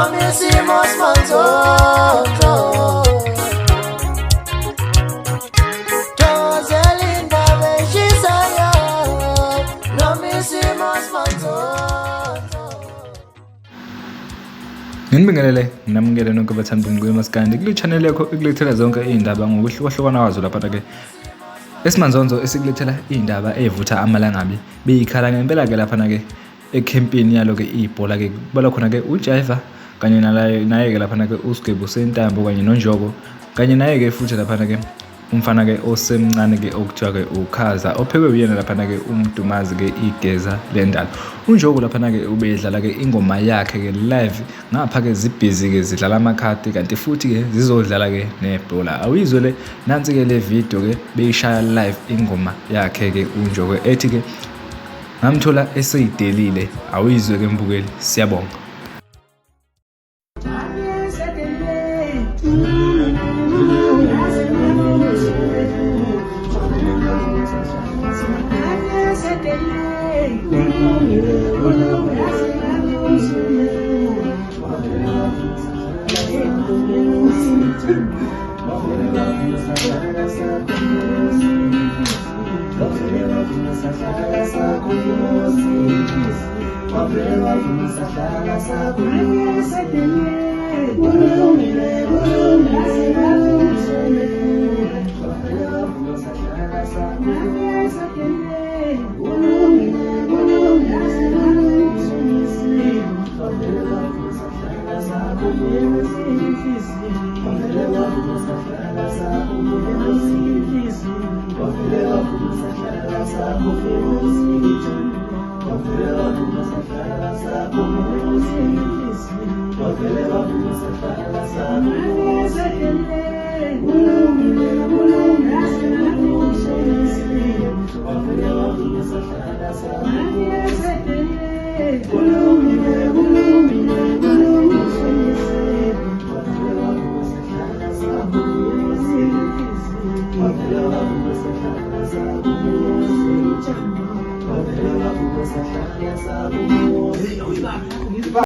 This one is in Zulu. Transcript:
noma isimo simanzonzo. Thokozela indaba eshisayo noma isimo simanzonzo. Nginibingelele namukele nonke abathanda umculo maskandi kule channel yakho ekulethela zonke izindaba ngokuhlukahlukana kwazo lapha ke esimanzonzo esikulethela izindaba evutha amalangabi beyikhala ngempela ke lapha ke ecampini yalo ke ibhola ke kubala khona ke uJaiva kanye naye ke lapha ke uSigebu Sentambo kanye noNjoko kanye naye ke futhi lapha ke umfana ke osemncane ke okuthiwa ke uKhaza ophekwe uyena lapha ke umdumazi ke igeza lendalo uNjoko lapha ke ubedlala ke ingoma yakhe ke live ngapha ke zibhizi ke zidlala amakhadi kanti futhi ke zizodlala ke nebhola awuyizwe le nansi ke le video ke beyishaya live ingoma yakhe ke uNjoko ethi ke ngamthola eseyidelile awuyizwe ke mbukeli siyabonga.